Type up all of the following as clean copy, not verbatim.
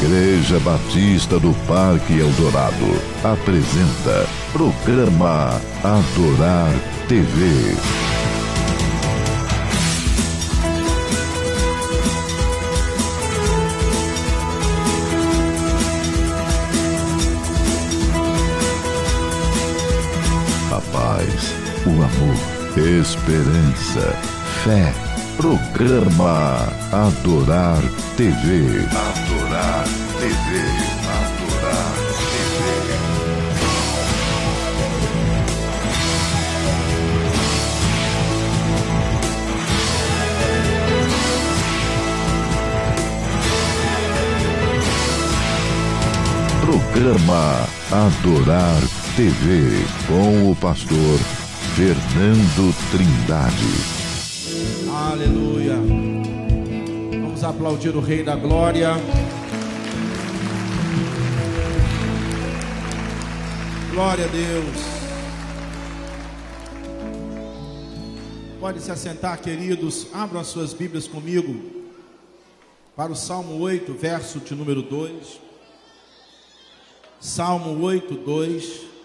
Igreja Batista do Parque Eldorado apresenta Programa Adorar TV. A paz, o amor, esperança, fé. Programa Adorar TV. Adorar TV. Adorar TV. Programa Adorar TV com o pastor Fernando Trindade. Aleluia. Vamos aplaudir o Rei da Glória. Glória a Deus. Pode se assentar, queridos. Abram as suas Bíblias comigo para o Salmo 8, verso de número 2. Salmo 8, 2.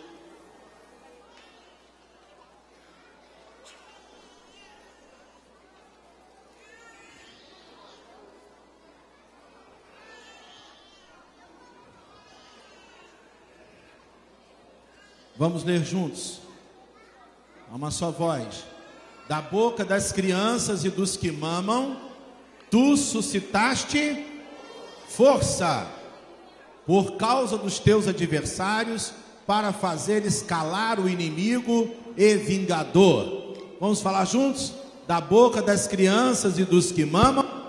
Vamos ler juntos. A uma só voz. Da boca das crianças e dos que mamam, tu suscitaste força por causa dos teus adversários, para fazeres calar o inimigo e vingador. Vamos falar juntos? Da boca das crianças e dos que mamam,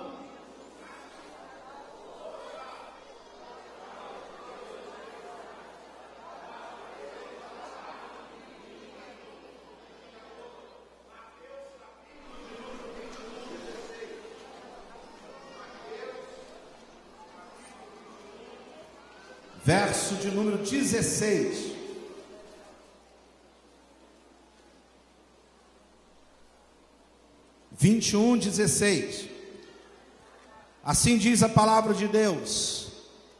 verso de número 16. Vinte e um, 16. Assim diz a palavra de Deus: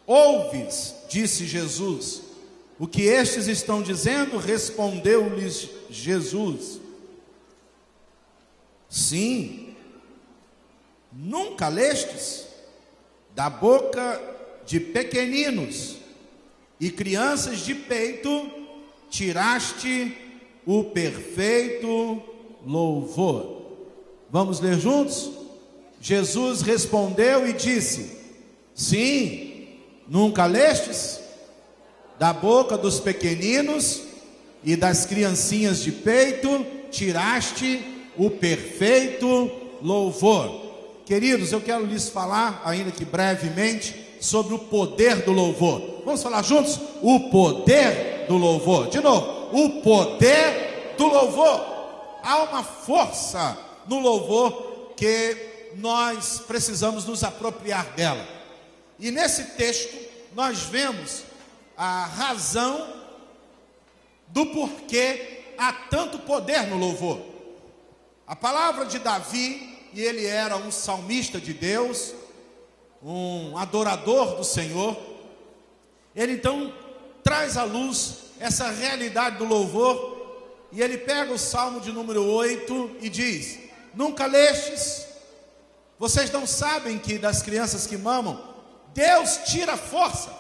ouves, disse Jesus, o que estes estão dizendo? Respondeu-lhes Jesus: sim, nunca lestes? Da boca de pequeninos e crianças de peito tiraste o perfeito louvor. Vamos ler juntos? Jesus respondeu e disse: sim, nunca lestes? Da boca dos pequeninos e das criancinhas de peito tiraste o perfeito louvor. Queridos, eu quero lhes falar, ainda que brevemente, sobre o poder do louvor. Vamos falar juntos? O poder do louvor. De novo, o poder do louvor. Há uma força no louvor que nós precisamos nos apropriar dela. E nesse texto nós vemos a razão do porquê há tanto poder no louvor. A palavra de Davi, e ele era um salmista de Deus, um adorador do Senhor, ele então traz à luz essa realidade do louvor, e ele pega o Salmo de número 8 e diz: nunca lestes? Vocês não sabem que das crianças que mamam, Deus tira força?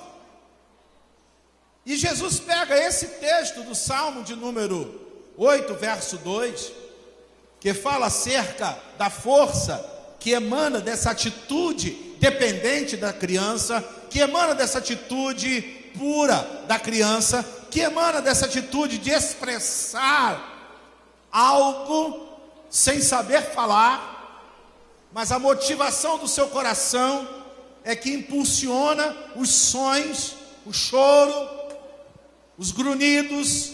E Jesus pega esse texto do Salmo de número 8, verso 2, que fala acerca da força que emana dessa atitude dependente da criança, que emana dessa atitude pura da criança, que emana dessa atitude de expressar algo sem saber falar, mas a motivação do seu coração é que impulsiona os sons, o choro, os grunhidos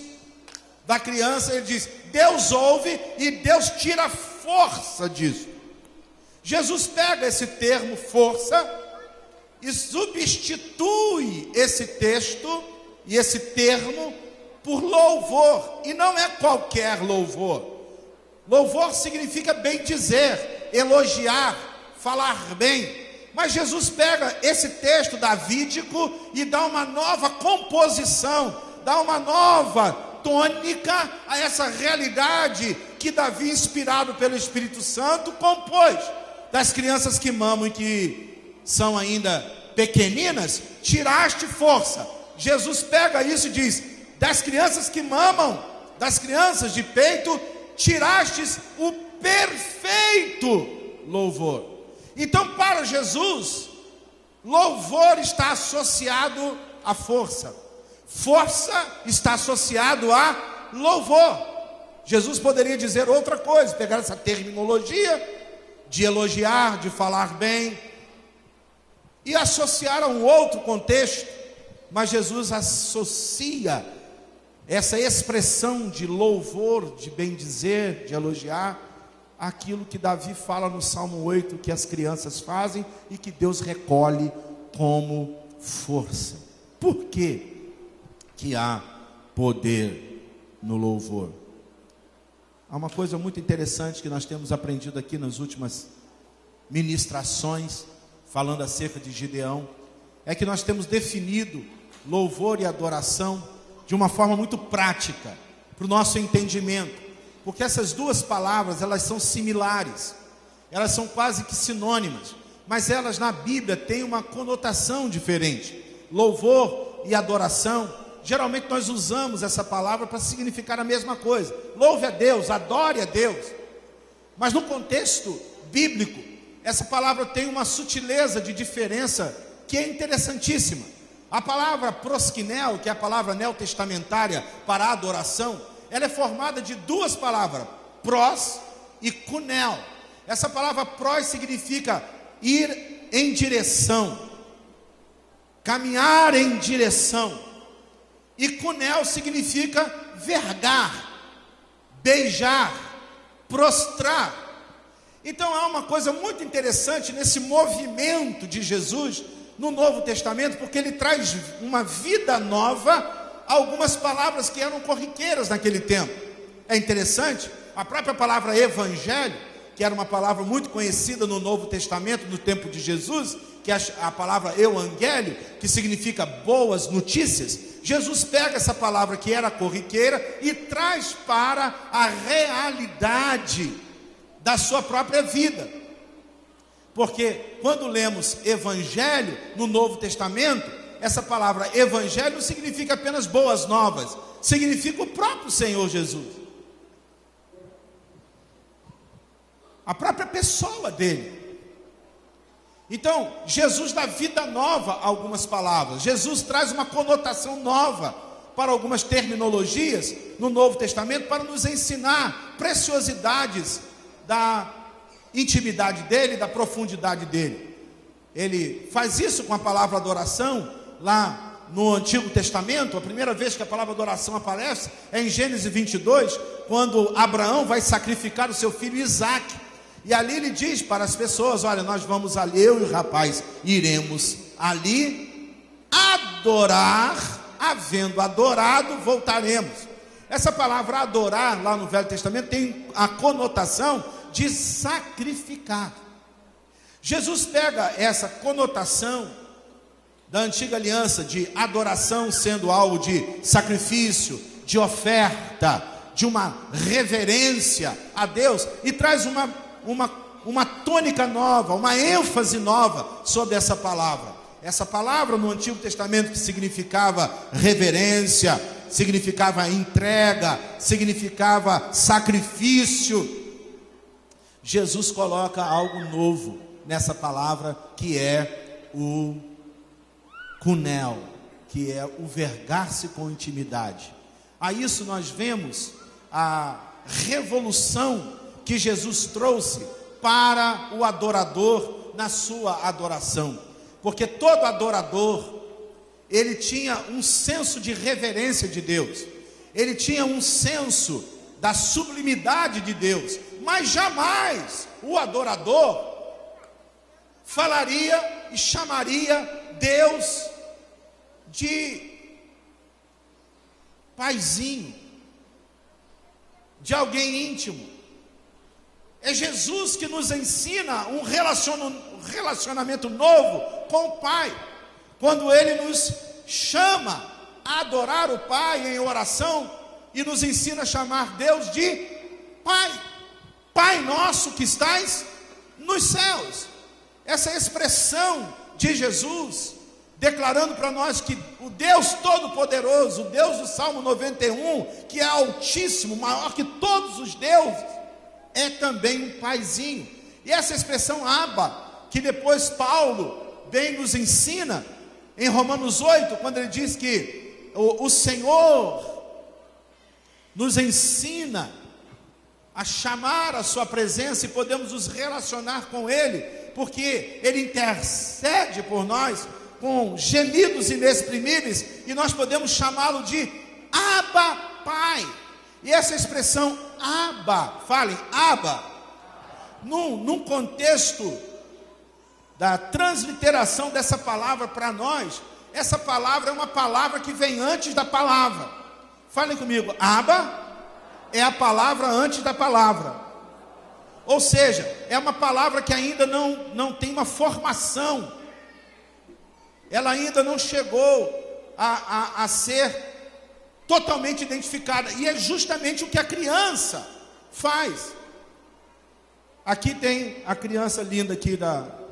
da criança. Ele diz: Deus ouve e Deus tira a força disso. Jesus pega esse termo força e substitui esse texto e esse termo por louvor, e não é qualquer louvor. Louvor significa bem dizer, elogiar, falar bem, Mas Jesus pega esse texto davídico e dá uma nova composição, dá uma nova tônica a essa realidade que Davi, inspirado pelo Espírito Santo, compôs. Das crianças que mamam e que são ainda pequeninas, tiraste força. Jesus pega isso e diz: das crianças que mamam, das crianças de peito, tirastes o perfeito louvor. Então, para Jesus, louvor está associado à força. Força está associado a louvor. Jesus poderia dizer outra coisa, pegar essa terminologia de elogiar, de falar bem, e associar a um outro contexto, mas Jesus associa essa expressão de louvor, de bendizer, de elogiar, aquilo que Davi fala no Salmo 8, que as crianças fazem e que Deus recolhe como força. Por que que há poder no louvor? Há uma coisa muito interessante que nós temos aprendido aqui nas últimas ministrações, falando acerca de Gideão, é que nós temos definido louvor e adoração de uma forma muito prática, para o nosso entendimento, porque essas duas palavras, elas são similares, elas são quase que sinônimas, mas elas na Bíblia têm uma conotação diferente. Louvor e adoração, geralmente nós usamos essa palavra para significar a mesma coisa. Louve a Deus, adore a Deus. Mas no contexto bíblico, essa palavra tem uma sutileza de diferença que é interessantíssima. A palavra proskinel, que é a palavra neotestamentária para adoração, ela é formada de duas palavras, pros e kunel. Essa palavra pros significa ir em direção, caminhar em direção. E kunel significa vergar, beijar, prostrar. Então há uma coisa muito interessante nesse movimento de Jesus no Novo Testamento, porque ele traz uma vida nova a algumas palavras que eram corriqueiras naquele tempo. É interessante, a própria palavra evangelho, que era uma palavra muito conhecida no Novo Testamento, no tempo de Jesus, que é a palavra euangélio, que significa boas notícias. Jesus pega essa palavra que era corriqueira e traz para a realidade da sua própria vida. Porque quando lemos evangelho no Novo Testamento, essa palavra evangelho não significa apenas boas novas, significa o próprio Senhor Jesus, a própria pessoa dele. Então, Jesus dá vida nova a algumas palavras. Jesus traz uma conotação nova para algumas terminologias no Novo Testamento para nos ensinar preciosidades da intimidade dele, da profundidade dele. Ele faz isso com a palavra adoração lá no Antigo Testamento. A primeira vez que a palavra adoração aparece é em Gênesis 22, quando Abraão vai sacrificar o seu filho Isaque. E ali ele diz para as pessoas: olha, nós vamos ali, eu e o rapaz iremos ali adorar, havendo adorado, voltaremos. Essa palavra adorar lá no Velho Testamento tem a conotação de sacrificar. Jesus pega essa conotação da antiga aliança de adoração sendo algo de sacrifício, de oferta, de uma reverência a Deus, e traz uma tônica nova, uma ênfase nova sobre essa palavra. Essa palavra no Antigo Testamento que significava reverência, significava entrega, significava sacrifício. Jesus coloca algo novo nessa palavra, que é o kunel, que é o vergar-se com intimidade. A isso nós vemos a revolução que Jesus trouxe para o adorador na sua adoração. Porque todo adorador, ele tinha um senso de reverência de Deus, ele tinha um senso da sublimidade de Deus, mas jamais o adorador falaria e chamaria Deus de paizinho, de alguém íntimo. É Jesus que nos ensina um relacionamento novo com o Pai. Quando Ele nos chama a adorar o Pai em oração e nos ensina a chamar Deus de Pai. Pai nosso que estais nos céus. Essa expressão de Jesus, declarando para nós que o Deus Todo-Poderoso, o Deus do Salmo 91, que é altíssimo, maior que todos os deuses, é também um paizinho. E essa expressão Abba, que depois Paulo bem nos ensina, em Romanos 8, quando ele diz que o Senhor nos ensina a chamar a sua presença e podemos nos relacionar com Ele, porque Ele intercede por nós com gemidos inexprimíveis, e nós podemos chamá-lo de Abba Pai. E essa expressão Abba, falem Abba, num contexto da transliteração dessa palavra para nós, essa palavra é uma palavra que vem antes da palavra. Falem comigo, Abba é a palavra antes da palavra. Ou seja, é uma palavra que ainda não tem uma formação. Ela ainda não chegou a ser totalmente identificada. E é justamente o que a criança faz. Aqui tem a criança linda aqui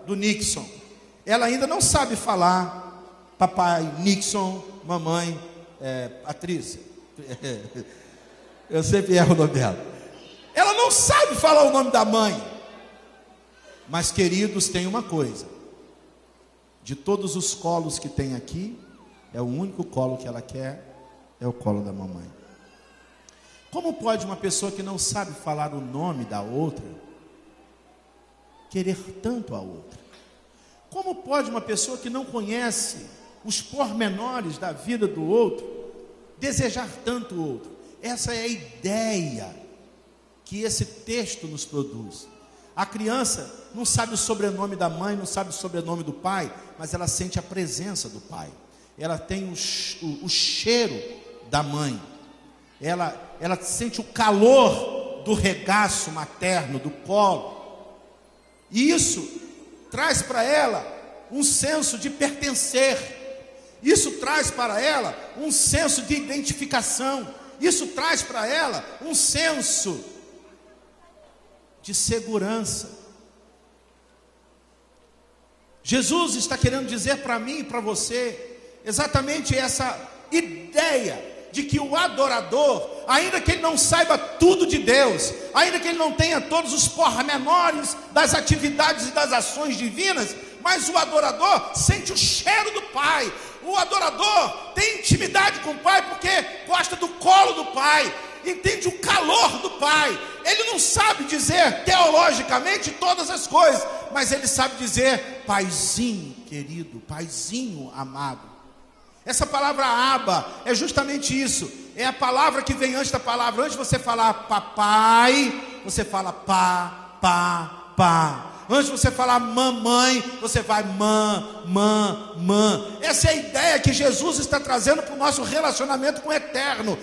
do Nixon. Ela ainda não sabe falar papai Nixon, mamãe Patrícia. Eu sempre erro o nome dela. Ela não sabe falar o nome da mãe. Mas, queridos, tem uma coisa: de todos os colos que tem aqui, é o único colo que ela quer, é o colo da mamãe. Como pode uma pessoa que não sabe falar o nome da outra querer tanto a outra? Como pode uma pessoa que não conhece os pormenores da vida do outro desejar tanto o outro? Essa é a ideia que esse texto nos produz. A criança não sabe o sobrenome da mãe, não sabe o sobrenome do pai, mas ela sente a presença do pai. Ela tem o cheiro da mãe. Ela sente o calor do regaço materno, do colo. E isso traz para ela um senso de pertencer. Isso traz para ela um senso de identificação. Isso traz para ela um senso de segurança. Jesus está querendo dizer para mim e para você exatamente essa ideia de que o adorador, ainda que ele não saiba tudo de Deus, ainda que ele não tenha todos os pormenores das atividades e das ações divinas, mas o adorador sente o cheiro do Pai. O adorador tem intimidade com o Pai porque gosta do colo do Pai, entende o calor do Pai. Ele não sabe dizer teologicamente todas as coisas, mas ele sabe dizer paizinho querido, paizinho amado. Essa palavra Abba é justamente isso. É a palavra que vem antes da palavra. Antes de você falar papai, você fala pá, pá, pá. Antes de você falar mamãe, você vai mã. Essa é a ideia que Jesus está trazendo para o nosso relacionamento com o eterno,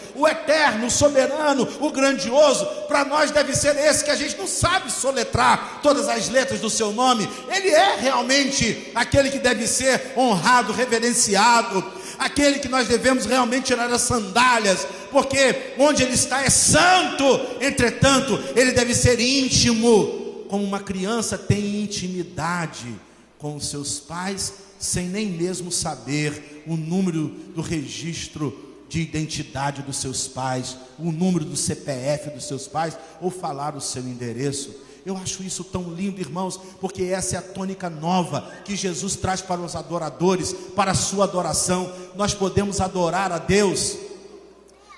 o soberano, o grandioso. Para nós deve ser esse, que a gente não sabe soletrar todas as letras do seu nome. Ele é realmente aquele que deve ser honrado, reverenciado, aquele que nós devemos realmente tirar as sandálias, porque onde ele está é santo. Entretanto, ele deve ser íntimo, como uma criança tem intimidade com os seus pais, sem nem mesmo saber o número do registro de identidade dos seus pais, o número do CPF dos seus pais, ou falar o seu endereço. Eu acho isso tão lindo, irmãos, porque essa é a tônica nova que Jesus traz para os adoradores, para a sua adoração. Nós podemos adorar a Deus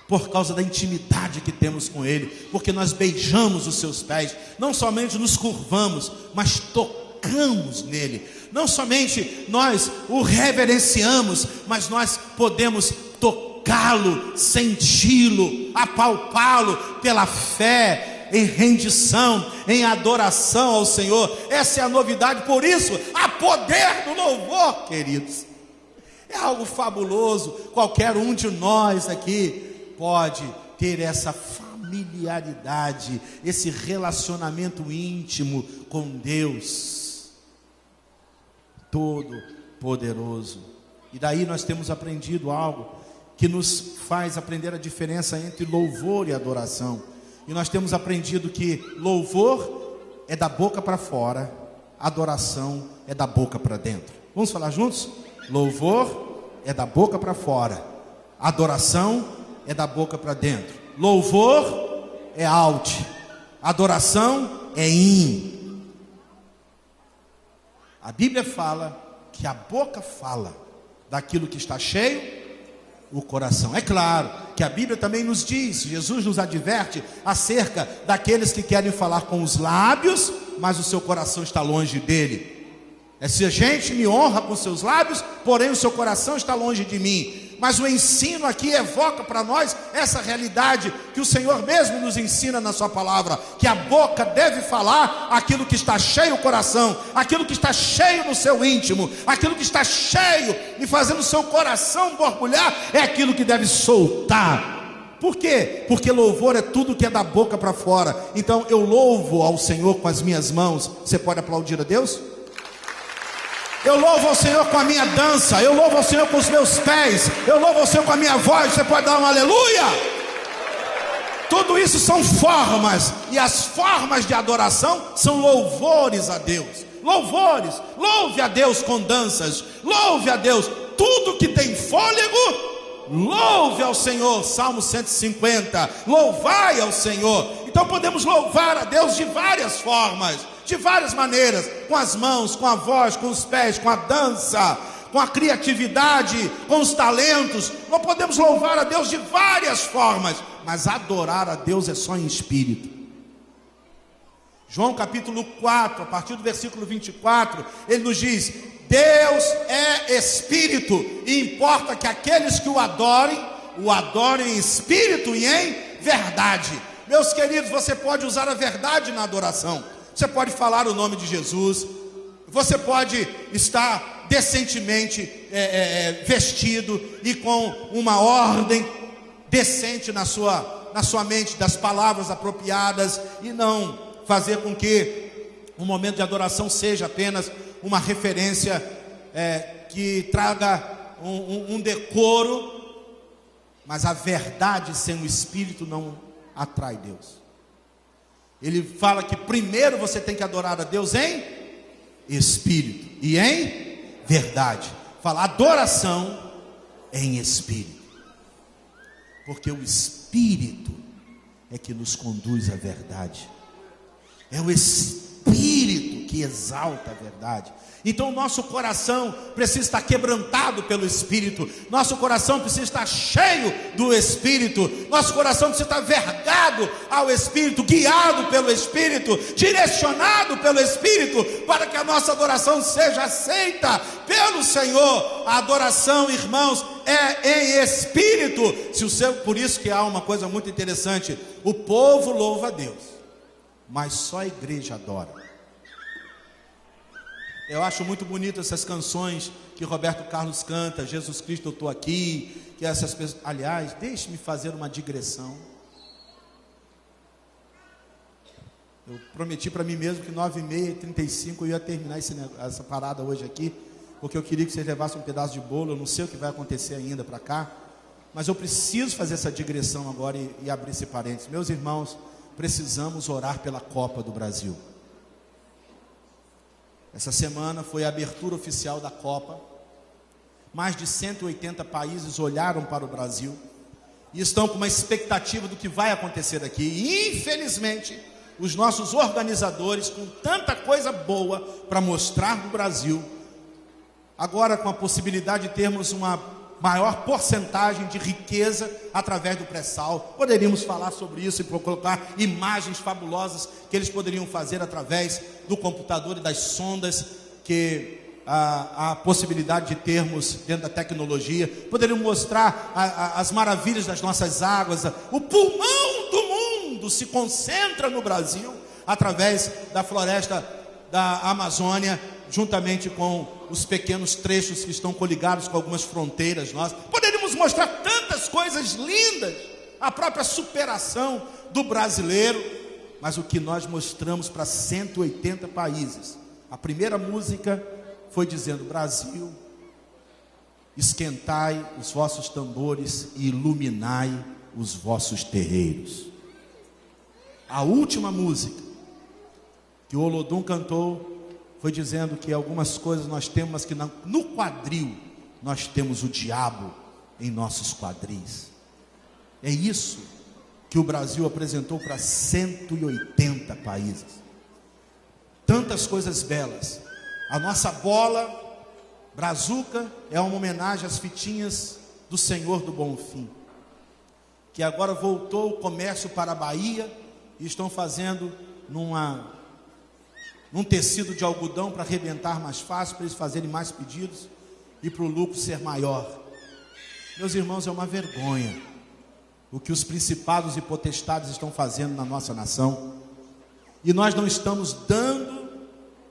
por causa da intimidade que temos com Ele, porque nós beijamos os seus pés, não somente nos curvamos, mas tocamos nele. Não somente nós o reverenciamos, mas nós podemos tocá-lo, senti-lo, apalpá-lo pela fé, em rendição, em adoração ao Senhor. Essa é a novidade, por isso há poder no louvor, queridos. É algo fabuloso. Qualquer um de nós aqui pode ter essa familiaridade, esse relacionamento íntimo com Deus. Todo-Poderoso. E daí nós temos aprendido algo que nos faz aprender a diferença entre louvor e adoração. E nós temos aprendido que louvor é da boca para fora, adoração é da boca para dentro. Vamos falar juntos? Louvor é da boca para fora, adoração é da boca para dentro. Louvor é out, adoração é in. A Bíblia fala que a boca fala daquilo que está cheio o coração. É claro que a Bíblia também nos diz, Jesus nos adverte acerca daqueles que querem falar com os lábios, mas o seu coração está longe dele. Se a gente me honra com seus lábios, porém o seu coração está longe de mim. Mas o ensino aqui evoca para nós essa realidade que o Senhor mesmo nos ensina na sua palavra, que a boca deve falar aquilo que está cheio o coração, aquilo que está cheio no seu íntimo, aquilo que está cheio e fazendo o seu coração borbulhar, é aquilo que deve soltar. Por quê? Porque louvor é tudo que é da boca para fora. Então eu louvo ao Senhor com as minhas mãos. Você pode aplaudir a Deus? Eu louvo ao Senhor com a minha dança, eu louvo ao Senhor com os meus pés, eu louvo ao Senhor com a minha voz. Você pode dar um aleluia? Tudo isso são formas, e as formas de adoração são louvores a Deus. Louvores, louve a Deus com danças, louve a Deus, tudo que tem fôlego, louve ao Senhor. Salmo 150, louvai ao Senhor. Então podemos louvar a Deus de várias formas, de várias maneiras, com as mãos, com a voz, com os pés, com a dança, com a criatividade, com os talentos. Nós podemos louvar a Deus de várias formas, mas adorar a Deus é só em espírito. João capítulo 4, a partir do versículo 24, ele nos diz: Deus é espírito, e importa que aqueles que o adorem em espírito e em verdade. Meus queridos, você pode usar a verdade na adoração. Você pode falar o nome de Jesus, você pode estar decentemente vestido e com uma ordem decente na sua mente, das palavras apropriadas, e não fazer com que o momento de adoração seja apenas uma referência que traga um decoro, mas a verdade sem o Espírito não atrai Deus. Ele fala que primeiro você tem que adorar a Deus em espírito e em verdade. Fala adoração em espírito, porque o Espírito é que nos conduz à verdade. É o Espírito que exalta a verdade. Então o nosso coração precisa estar quebrantado pelo Espírito, nosso coração precisa estar cheio do Espírito, nosso coração precisa estar vergado ao Espírito, guiado pelo Espírito, direcionado pelo Espírito, para que a nossa adoração seja aceita pelo Senhor. A adoração, irmãos, é em Espírito. Por isso que há uma coisa muito interessante: o povo louva a Deus, mas só a igreja adora. Eu acho muito bonito essas canções que Roberto Carlos canta, Jesus Cristo eu estou aqui, que essas pessoas. Aliás, deixe-me fazer uma digressão. Eu prometi para mim mesmo que 9h30, eu ia terminar essa parada hoje aqui, porque eu queria que vocês levassem um pedaço de bolo. Eu não sei o que vai acontecer ainda para cá, mas eu preciso fazer essa digressão agora e abrir esse parênteses. Meus irmãos, precisamos orar pela Copa do Brasil. Essa semana foi a abertura oficial da Copa. Mais de 180 países olharam para o Brasil e estão com uma expectativa do que vai acontecer aqui. E infelizmente, os nossos organizadores, com tanta coisa boa para mostrar no Brasil, agora com a possibilidade de termos uma maior porcentagem de riqueza através do pré-sal, poderíamos falar sobre isso e colocar imagens fabulosas que eles poderiam fazer através do computador e das sondas, que a possibilidade de termos dentro da tecnologia, poderiam mostrar as maravilhas das nossas águas. O pulmão do mundo se concentra no Brasil através da floresta da Amazônia, juntamente com os pequenos trechos que estão coligados com algumas fronteiras nossas. Poderíamos mostrar tantas coisas lindas, a própria superação do brasileiro, mas o que nós mostramos para 180 países, a primeira música foi dizendo: Brasil, esquentai os vossos tambores e iluminai os vossos terreiros. A última música que o Olodum cantou foi dizendo que algumas coisas nós temos, mas que no quadril nós temos o diabo em nossos quadris. É isso que o Brasil apresentou para 180 países. Tantas coisas belas. A nossa bola brazuca é uma homenagem às fitinhas do Senhor do Bonfim, que agora voltou o comércio para a Bahia e estão fazendo num tecido de algodão para arrebentar mais fácil, para eles fazerem mais pedidos e para o lucro ser maior. Meus irmãos, é uma vergonha o que os principados e potestades estão fazendo na nossa nação, e nós não estamos dando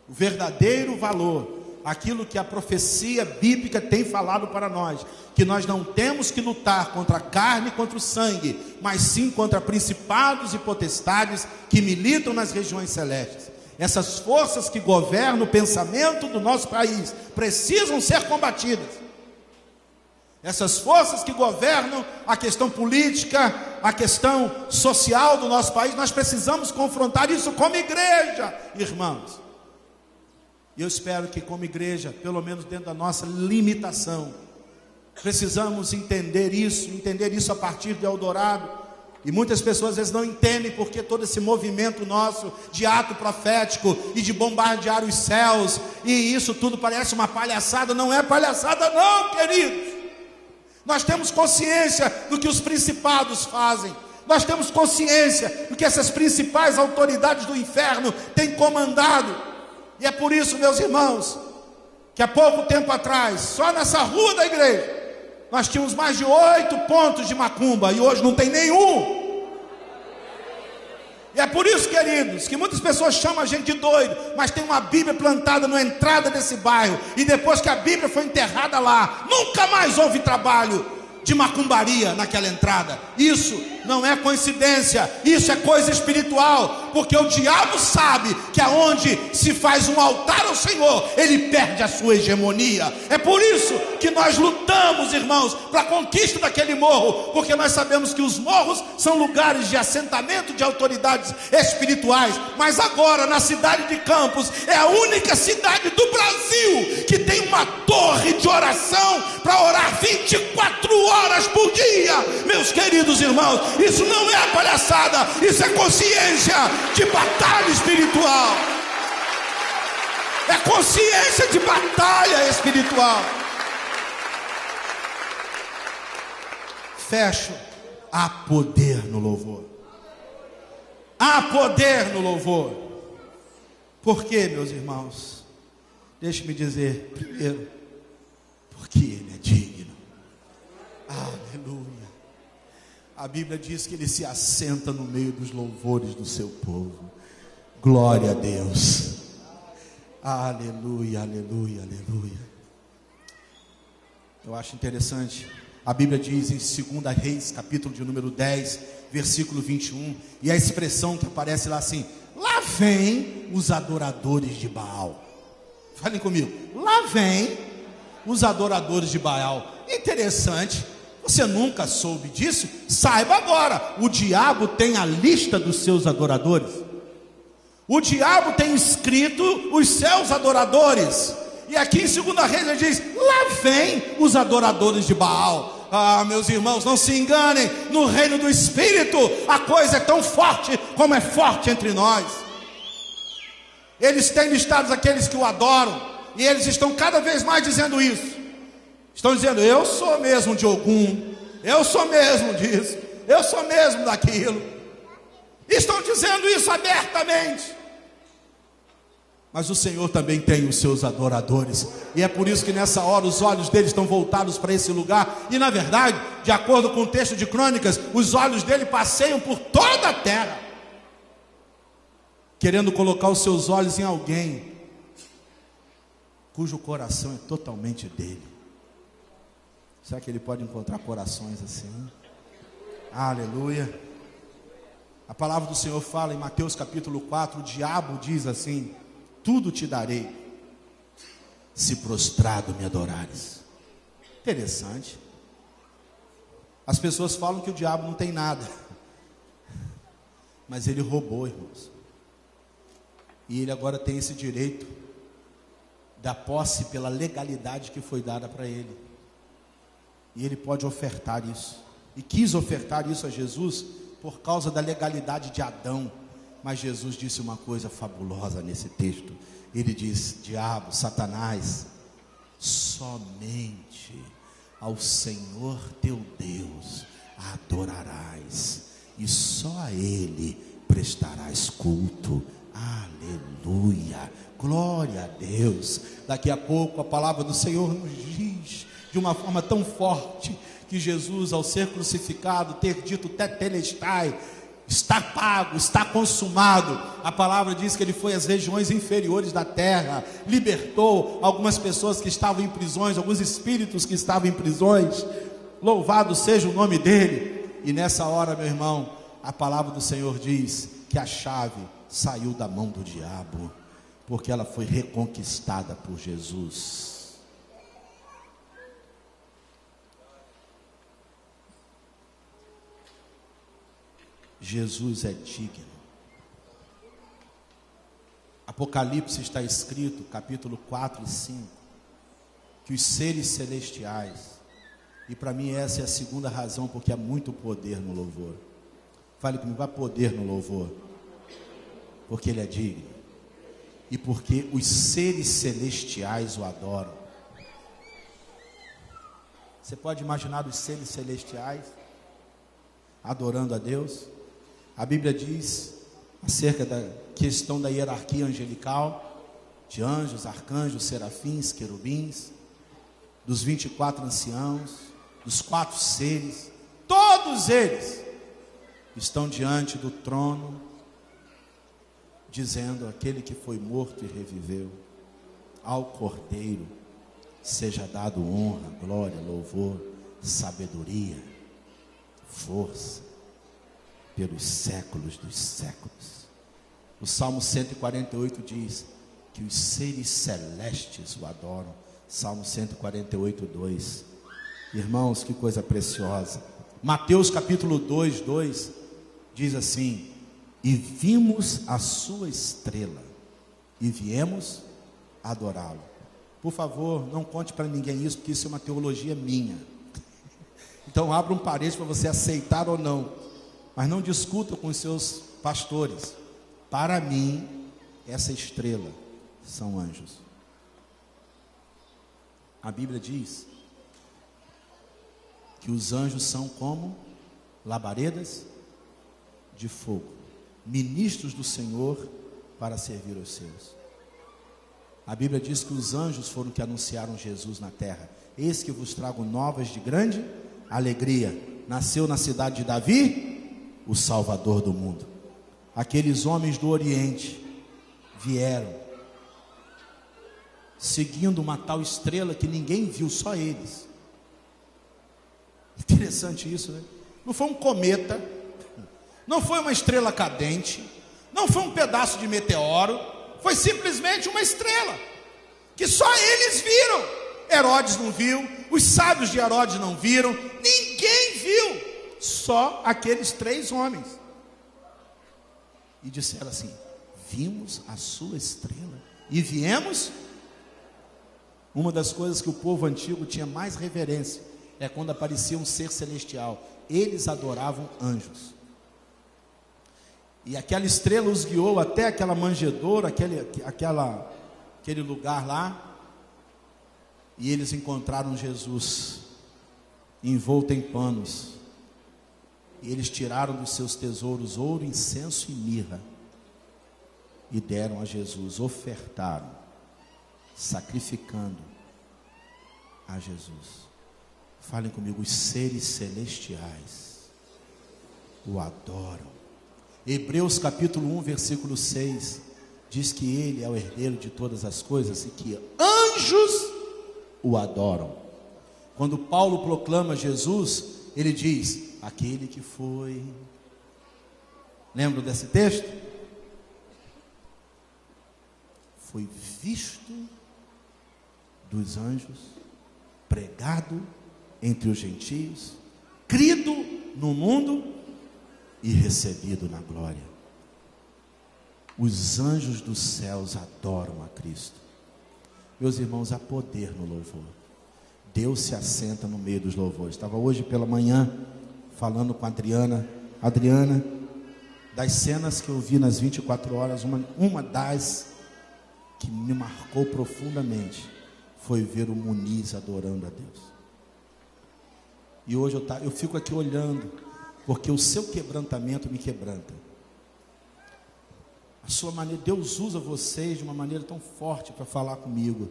o verdadeiro valor aquilo que a profecia bíblica tem falado para nós, que nós não temos que lutar contra a carne e contra o sangue, mas sim contra principados e potestades que militam nas regiões celestes. Essas forças que governam o pensamento do nosso país precisam ser combatidas. Essas forças que governam a questão política, a questão social do nosso país, nós precisamos confrontar isso como igreja, irmãos. E eu espero que como igreja, pelo menos dentro da nossa limitação, precisamos entender isso a partir de Eldorado. E muitas pessoas às vezes não entendem porque todo esse movimento nosso de ato profético e de bombardear os céus, e isso tudo parece uma palhaçada. Não é palhaçada não, queridos. Nós temos consciência do que os principados fazem. Nós temos consciência do que essas principais autoridades do inferno têm comandado. E é por isso, meus irmãos, que há pouco tempo atrás, só nessa rua da igreja, nós tínhamos mais de 8 pontos de macumba, e hoje não tem nenhum. E é por isso, queridos, que muitas pessoas chamam a gente de doido, mas tem uma Bíblia plantada na entrada desse bairro, e depois que a Bíblia foi enterrada lá, nunca mais houve trabalho de macumbaria naquela entrada. Isso não é coincidência, isso é coisa espiritual, porque o diabo sabe que aonde se faz um altar ao Senhor, ele perde a sua hegemonia. É por isso que nós lutamos, irmãos, para a conquista daquele morro, porque nós sabemos que os morros são lugares de assentamento de autoridades espirituais. Mas agora, na cidade de Campos, é a única cidade do Brasil que tem uma torre de oração para orar 24 horas por dia. Meus queridos irmãos, isso não é palhaçada, isso é consciência de batalha espiritual. É consciência de batalha espiritual. Fecho. Há poder no louvor. Há poder no louvor. Por quê, meus irmãos? Deixe-me dizer, primeiro, porque Ele é digno. Aleluia. A Bíblia diz que Ele se assenta no meio dos louvores do seu povo. Glória a Deus. Aleluia, aleluia, aleluia. Eu acho interessante. A Bíblia diz em 2 Reis, capítulo de número 10, versículo 21. E a expressão que aparece lá assim: lá vem os adoradores de Baal. Falem comigo. Lá vem os adoradores de Baal. Interessante. Você nunca soube disso? Saiba agora. O diabo tem a lista dos seus adoradores. O diabo tem escrito os seus adoradores. E aqui em 2 Reis ele diz: lá vem os adoradores de Baal. Ah, meus irmãos, não se enganem. No reino do Espírito a coisa é tão forte como é forte entre nós. Eles têm listados aqueles que o adoram, e eles estão cada vez mais dizendo isso. Estão dizendo: eu sou mesmo de Ogum, eu sou mesmo disso, eu sou mesmo daquilo. Estão dizendo isso abertamente. Mas o Senhor também tem os seus adoradores, e é por isso que nessa hora os olhos deles estão voltados para esse lugar. E na verdade, de acordo com o texto de Crônicas, os olhos dele passeiam por toda a terra, querendo colocar os seus olhos em alguém cujo coração é totalmente dele. Será que ele pode encontrar corações assim? Aleluia. A palavra do Senhor fala em Mateus capítulo 4, o diabo diz assim: tudo te darei, se prostrado me adorares. Interessante. As pessoas falam que o diabo não tem nada, mas ele roubou, irmãos. E ele agora tem esse direito da posse pela legalidade que foi dada para ele. E ele pode ofertar isso. E quis ofertar isso a Jesus por causa da legalidade de Adão. Mas Jesus disse uma coisa fabulosa nesse texto. Ele diz: diabo, Satanás, somente ao Senhor teu Deus adorarás, e só a Ele prestarás culto. Aleluia, glória a Deus. Daqui a pouco a palavra do Senhor nos diz de uma forma tão forte que Jesus, ao ser crucificado, ter dito tetelestai, está pago, está consumado. A palavra diz que ele foi às regiões inferiores da terra, libertou algumas pessoas que estavam em prisões, alguns espíritos que estavam em prisões. Louvado seja o nome dele. E nessa hora, meu irmão, a palavra do Senhor diz que a chave saiu da mão do diabo, porque ela foi reconquistada por Jesus. Jesus é digno. Apocalipse está escrito, capítulo 4 e 5, que os seres celestiais, e para mim essa é a segunda razão, porque há muito poder no louvor. Fale comigo, há poder no louvor, porque ele é digno, e porque os seres celestiais o adoram. Você pode imaginar os seres celestiais adorando a Deus? A Bíblia diz acerca da questão da hierarquia angelical, de anjos, arcanjos, serafins, querubins, dos 24 anciãos, dos 4 seres, todos eles estão diante do trono, dizendo: aquele que foi morto e reviveu, ao Cordeiro seja dado honra, glória, louvor, sabedoria, força, pelos séculos dos séculos. O Salmo 148 diz que os seres celestes o adoram. Salmo 148, 2. Irmãos, que coisa preciosa. Mateus capítulo 2, 2 diz assim: e vimos a sua estrela e viemos adorá-lo. Por favor, não conte para ninguém isso, porque isso é uma teologia minha. Então abra um parênteses para você aceitar ou não, mas não discuta com os seus pastores. Para mim, essa estrela são anjos. A Bíblia diz que os anjos são como labaredas de fogo, ministros do Senhor para servir aos seus. A Bíblia diz que os anjos foram que anunciaram Jesus na terra. Eis que vos trago novas de grande alegria. Nasceu na cidade de Davi o Salvador do mundo. Aqueles homens do Oriente vieram seguindo uma tal estrela que ninguém viu, só eles. Interessante isso, né? Não foi um cometa, não foi uma estrela cadente, não foi um pedaço de meteoro, foi simplesmente uma estrela que só eles viram. Herodes não viu, os sábios de Herodes não viram, ninguém viu, só aqueles 3 homens. E disseram assim: vimos a sua estrela e viemos. Uma das coisas que o povo antigo tinha mais reverência é quando aparecia um ser celestial. Eles adoravam anjos. E aquela estrela os guiou até aquela manjedoura, aquele lugar lá. E eles encontraram Jesus envolto em panos. E eles tiraram dos seus tesouros ouro, incenso e mirra e deram a Jesus, ofertaram, sacrificando a Jesus. Falem comigo, os seres celestiais o adoram. Hebreus capítulo 1, versículo 6 diz que ele é o herdeiro de todas as coisas e que anjos o adoram. Quando Paulo proclama Jesus, ele diz: aquele que foi... Lembram desse texto? Foi visto dos anjos, pregado entre os gentios, crido no mundo e recebido na glória. Os anjos dos céus adoram a Cristo. Meus irmãos, há poder no louvor. Deus se assenta no meio dos louvores. Estava hoje pela manhã falando com a Adriana, das cenas que eu vi nas 24 horas, uma das que me marcou profundamente foi ver o Muniz adorando a Deus. E hoje eu fico aqui olhando, porque o seu quebrantamento me quebranta. A sua maneira, Deus usa vocês de uma maneira tão forte para falar comigo.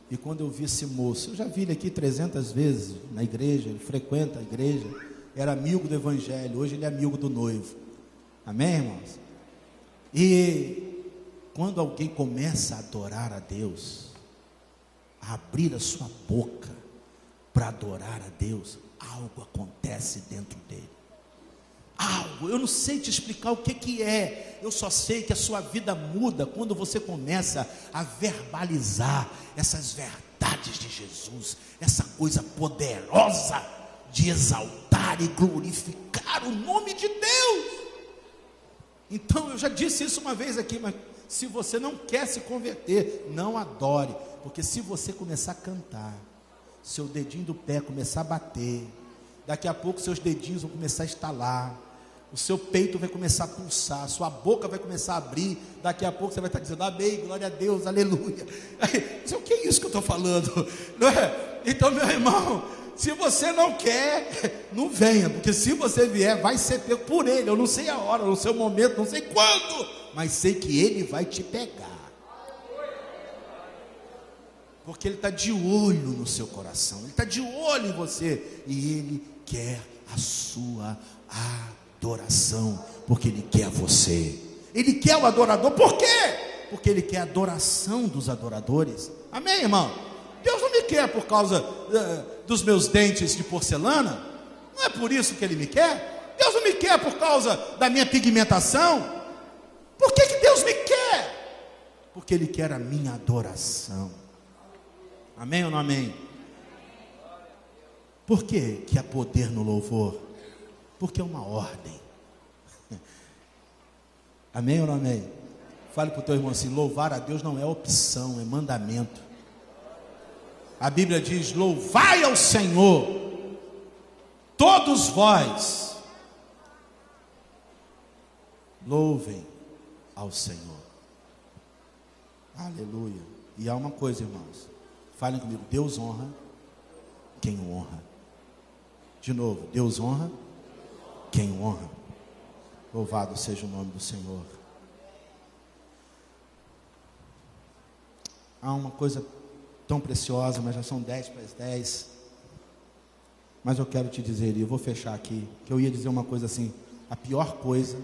E quando eu vi esse moço, eu já vi ele aqui 300 vezes na igreja, ele frequenta a igreja, era amigo do evangelho, hoje ele é amigo do noivo. Amém, irmãos? E quando alguém começa a adorar a Deus, a abrir a sua boca para adorar a Deus, algo acontece dentro dele. Algo, eu não sei te explicar o que é, eu só sei que a sua vida muda quando você começa a verbalizar essas verdades de Jesus, essa coisa poderosa de exaltar e glorificar o nome de Deus. Então eu já disse isso uma vez aqui, mas se você não quer se converter, não adore, porque se você começar a cantar, seu dedinho do pé começar a bater, daqui a pouco seus dedinhos vão começar a estalar, o seu peito vai começar a pulsar, sua boca vai começar a abrir, daqui a pouco você vai estar dizendo amém, glória a Deus, aleluia. O que é isso que eu estou falando? Não é? Então, meu irmão, se você não quer, não venha, porque se você vier, vai ser pego por ele. Eu não sei a hora, não sei o momento, não sei quando, mas sei que ele vai te pegar, porque ele está de olho no seu coração, ele está de olho em você, e ele quer a sua adoração, porque ele quer você, ele quer o adorador. Por quê? Porque ele quer a adoração dos adoradores. Amém, irmão? Deus não me quer por causa dos meus dentes de porcelana, não é por isso que ele me quer. Deus não me quer por causa da minha pigmentação. Por que Deus me quer? Porque ele quer a minha adoração. Amém ou não amém? Por que há poder no louvor? Porque é uma ordem. Amém ou não amém? Fale para o teu irmão assim: louvar a Deus não é opção, é mandamento. A Bíblia diz: louvai ao Senhor, todos vós, louvem ao Senhor. Aleluia. E há uma coisa, irmãos, falem comigo: Deus honra quem o honra. De novo, Deus honra quem o honra. Louvado seja o nome do Senhor. Há uma coisa tão preciosa, mas já são 10 para as 10. Mas eu quero te dizer, e eu vou fechar aqui, que eu ia dizer uma coisa assim: a pior coisa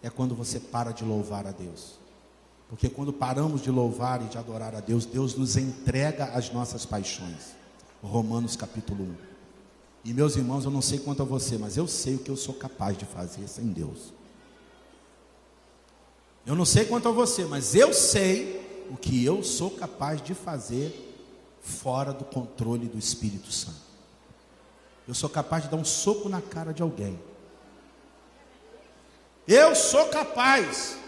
é quando você para de louvar a Deus. Porque quando paramos de louvar e de adorar a Deus, Deus nos entrega as nossas paixões. Romanos capítulo 1. E meus irmãos, eu não sei quanto a você, mas eu sei o que eu sou capaz de fazer sem Deus. Eu não sei quanto a você, mas eu sei o que eu sou capaz de fazer fora do controle do Espírito Santo. Eu sou capaz de dar um soco na cara de alguém. Eu sou capaz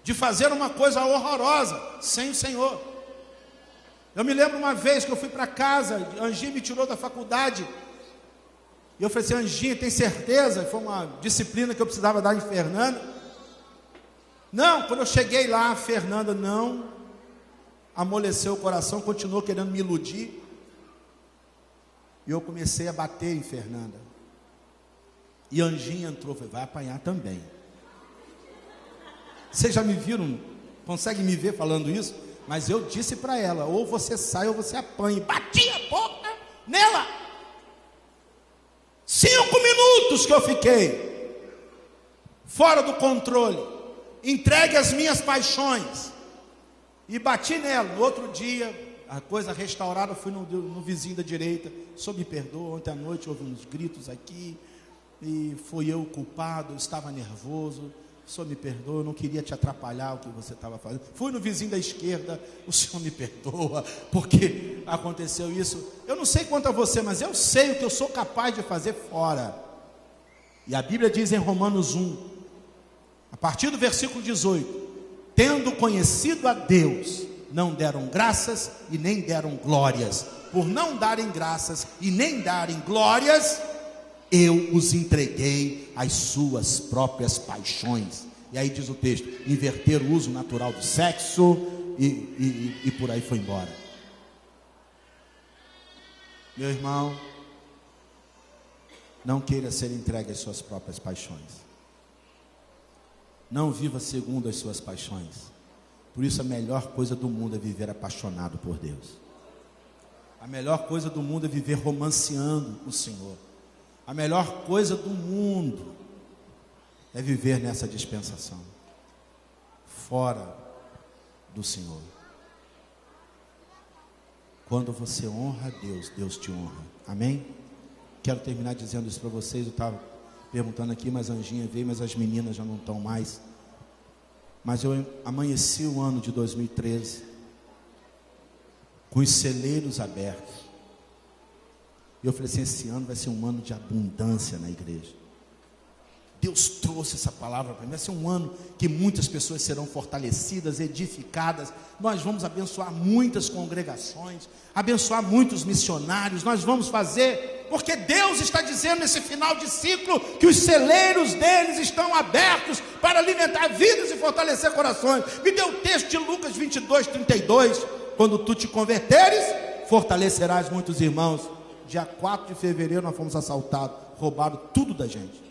de fazer uma coisa horrorosa sem o Senhor. Eu me lembro uma vez que eu fui para casa, Angie me tirou da faculdade, e eu falei assim: Angie, tem certeza? Foi uma disciplina que eu precisava dar em Fernanda. Não, quando eu cheguei lá, a Fernanda não amoleceu o coração, continuou querendo me iludir, e eu comecei a bater em Fernanda. E Angie entrou, falei: vai apanhar também. Vocês já me viram? Conseguem me ver falando isso? Mas eu disse para ela: ou você sai ou você apanha. Bati a boca nela. 5 minutos que eu fiquei fora do controle, entregue às minhas paixões, e bati nela. No outro dia, a coisa restaurada, fui no vizinho da direita: o senhor me perdoa, ontem à noite houve uns gritos aqui, e fui eu o culpado, eu estava nervoso, o senhor me perdoa, eu não queria te atrapalhar o que você estava fazendo. Fui no vizinho da esquerda, o senhor me perdoa, porque aconteceu isso. Eu não sei quanto a você, mas eu sei o que eu sou capaz de fazer fora. E a Bíblia diz em Romanos 1, a partir do versículo 18: tendo conhecido a Deus, não deram graças e nem deram glórias. Por não darem graças e nem darem glórias, eu os entreguei às suas próprias paixões. E aí diz o texto: inverter o uso natural do sexo e por aí foi embora. Meu irmão, não queira ser entregue às suas próprias paixões. Não viva segundo as suas paixões. Por isso a melhor coisa do mundo é viver apaixonado por Deus. A melhor coisa do mundo é viver romanceando o Senhor. A melhor coisa do mundo é viver nessa dispensação, fora do Senhor. Quando você honra a Deus, Deus te honra. Amém? Quero terminar dizendo isso para vocês. Eu estava perguntando aqui, mas a Anjinha veio, mas as meninas já não estão mais. Mas eu amanheci o ano de 2013 com os celeiros abertos. E eu falei assim: esse ano vai ser um ano de abundância na igreja. Deus trouxe essa palavra para mim. Vai ser um ano que muitas pessoas serão fortalecidas, edificadas. Nós vamos abençoar muitas congregações, abençoar muitos missionários. Nós vamos fazer, porque Deus está dizendo nesse final de ciclo que os celeiros deles estão abertos para alimentar vidas e fortalecer corações. Me deu o texto de Lucas 22:32. Quando tu te converteres, fortalecerás muitos irmãos. Dia 4 de fevereiro nós fomos assaltados, roubaram tudo da gente.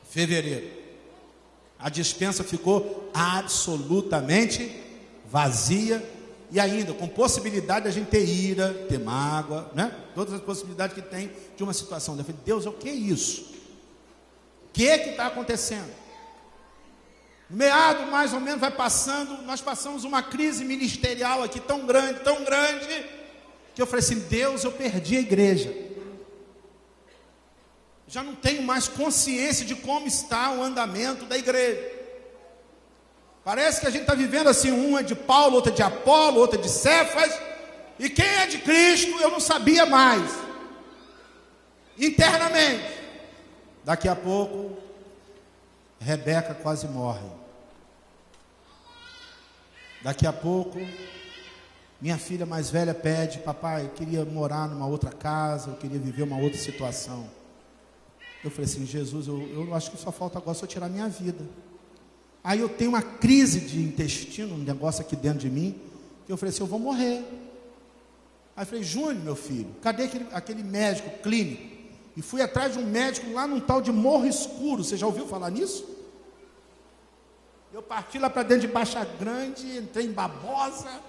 Fevereiro, a despensa ficou absolutamente vazia, e ainda com possibilidade de a gente ter ira, ter mágoa, né? Todas as possibilidades que tem de uma situação. Eu falei: Deus, o que é isso? O que está acontecendo? Meado mais ou menos vai passando, nós passamos uma crise ministerial aqui tão grande, que eu falei assim: Deus, eu perdi a igreja. Já não tenho mais consciência de como está o andamento da igreja. Parece que a gente está vivendo assim, um é de Paulo, outro é de Apolo, outro é de Cefas, e quem é de Cristo eu não sabia mais. Internamente. Daqui a pouco Rebeca quase morre. Daqui a pouco minha filha mais velha pede: papai, eu queria morar numa outra casa, eu queria viver uma outra situação. Eu falei assim: Jesus, eu acho que só falta agora só tirar minha vida. Aí eu tenho uma crise de intestino, um negócio aqui dentro de mim, que eu falei assim: eu vou morrer. Aí eu falei: Júnior, meu filho, cadê aquele médico clínico? E fui atrás de um médico lá num tal de Morro Escuro. Você já ouviu falar nisso? Eu parti lá para dentro de Baixa Grande, entrei em Babosa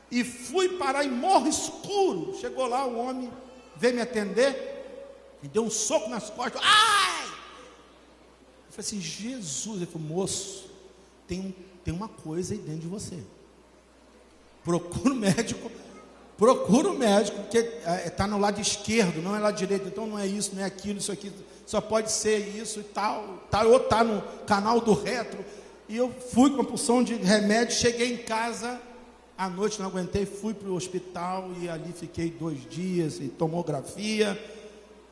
e fui parar em Morro Escuro. Chegou lá, o homem veio me atender, me deu um soco nas costas. Ai! Eu falei assim: Jesus. Ele falou: moço, tem uma coisa aí dentro de você. Procura o médico. Porque está no lado esquerdo, não é lado direito. Então não é isso, não é aquilo, isso aqui. Só pode ser isso e tal. Ou está no canal do retro. E eu fui com uma porção de remédio. Cheguei em casa, à noite não aguentei, fui para o hospital. E ali fiquei 2 dias, e tomografia,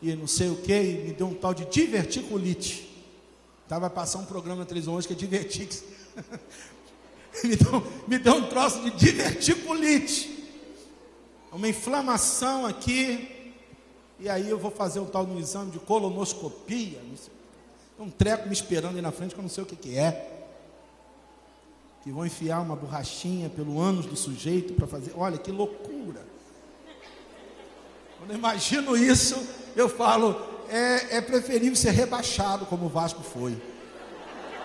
e não sei o que. E me deu um tal de diverticulite. Estava passando um programa na televisão hoje que é Divertix. me deu um troço de diverticulite. Uma inflamação aqui. E aí eu vou fazer um tal de um exame de colonoscopia. Não sei, um treco me esperando aí na frente que eu não sei o que é. Que vão enfiar uma borrachinha pelo ânus do sujeito para fazer. Olha que loucura. Quando eu imagino isso, eu falo: é preferível ser rebaixado como o Vasco foi,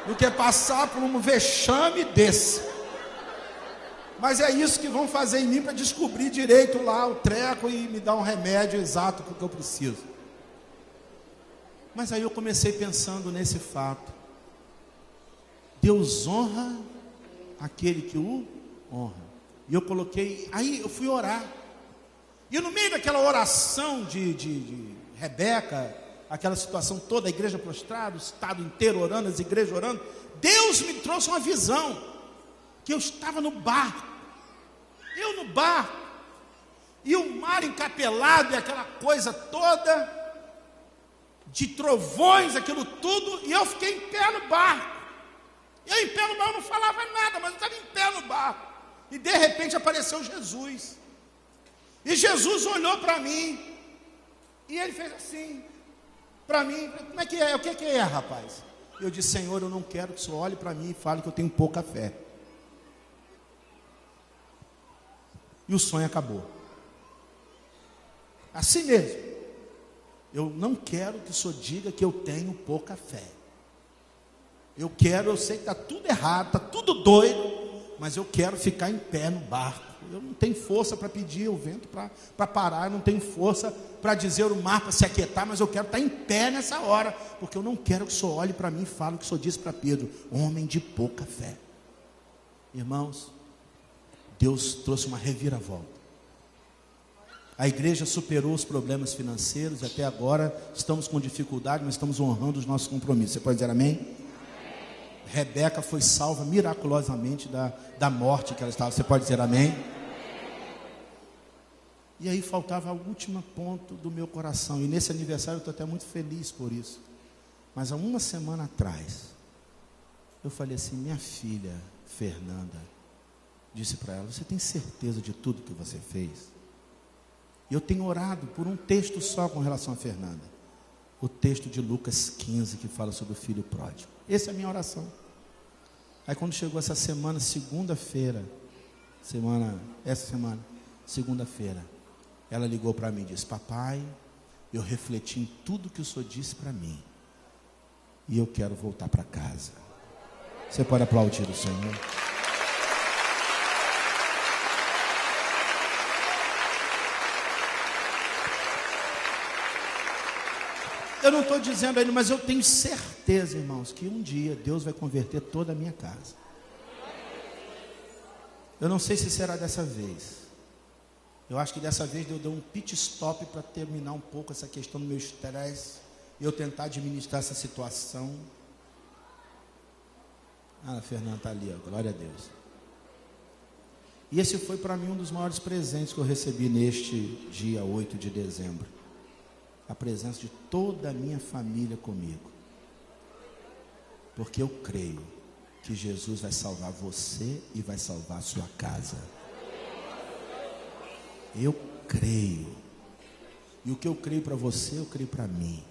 do que passar por um vexame desse. Mas é isso que vão fazer em mim para descobrir direito lá o treco e me dar um remédio exato para o que eu preciso. Mas aí eu comecei pensando nesse fato. Deus honra aquele que o honra. E eu coloquei, aí eu fui orar. E no meio daquela oração de Rebeca, aquela situação toda, a igreja prostrada, o estado inteiro orando, as igrejas orando, Deus me trouxe uma visão, que eu estava no barco, e o mar encapelado, e aquela coisa toda, de trovões, aquilo tudo, e eu fiquei em pé no barco. Eu em pé no barco, eu não falava nada, mas eu estava em pé no barco, e de repente apareceu Jesus, e Jesus olhou para mim, e ele fez assim, para mim, como é que é? O que é, rapaz? Eu disse: Senhor, eu não quero que o Senhor olhe para mim e fale que eu tenho pouca fé. E o sonho acabou. Assim mesmo. Eu não quero que o Senhor diga que eu tenho pouca fé. Eu sei que está tudo errado, está tudo doido, mas eu quero ficar em pé no barco. Eu não tenho força para pedir o vento para parar, eu não tenho força para dizer o mar para se aquietar, mas eu quero estar em pé nessa hora, porque eu não quero que o Senhor olhe para mim e fale o que o Senhor disse para Pedro: homem de pouca fé. Irmãos, Deus trouxe uma reviravolta. A igreja superou os problemas financeiros, até agora estamos com dificuldade, mas estamos honrando os nossos compromissos. Você pode dizer amém? Amém. Rebeca foi salva miraculosamente da morte que ela estava. Você pode dizer amém? Amém. E aí faltava o último ponto do meu coração, e nesse aniversário eu estou até muito feliz por isso. Mas há uma semana atrás, eu falei assim: minha filha Fernanda, disse para ela: você tem certeza de tudo que você fez? E eu tenho orado por um texto só com relação a Fernanda, o texto de Lucas 15, que fala sobre o filho pródigo. Essa é a minha oração. Aí quando chegou essa semana, segunda-feira, segunda-feira, ela ligou para mim e disse: papai, eu refleti em tudo que o Senhor disse para mim, e eu quero voltar para casa. Você pode aplaudir o Senhor? Eu não estou dizendo ainda, mas eu tenho certeza, irmãos, que um dia Deus vai converter toda a minha casa. Eu não sei se será dessa vez. Eu acho que dessa vez Deus deu um pit stop para terminar um pouco essa questão do meu estresse, e eu tentar administrar essa situação. A Fernanda está ali, ó, glória a Deus. E esse foi para mim um dos maiores presentes que eu recebi neste dia 8 de dezembro. A presença de toda a minha família comigo. Porque eu creio que Jesus vai salvar você e vai salvar a sua casa. Eu creio. E o que eu creio para você, eu creio para mim.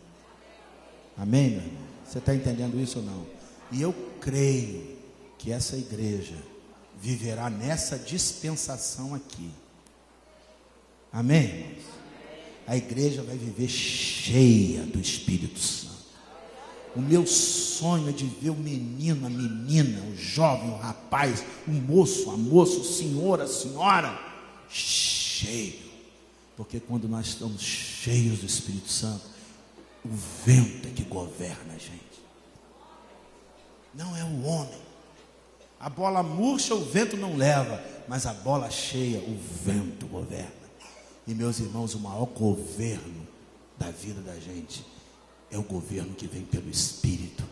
Amém, meu irmão? Você está entendendo isso ou não? E eu creio que essa igreja viverá nessa dispensação aqui. Amém, irmãos? A igreja vai viver cheia do Espírito Santo. O meu sonho é de ver o menino, a menina, o jovem, o rapaz, o moço, a moça, o senhor, a senhora, cheio. Porque quando nós estamos cheios do Espírito Santo, o vento é que governa a gente. Não é o homem. A bola murcha, o vento não leva, mas a bola cheia, o vento governa. E meus irmãos, o maior governo da vida da gente é o governo que vem pelo Espírito,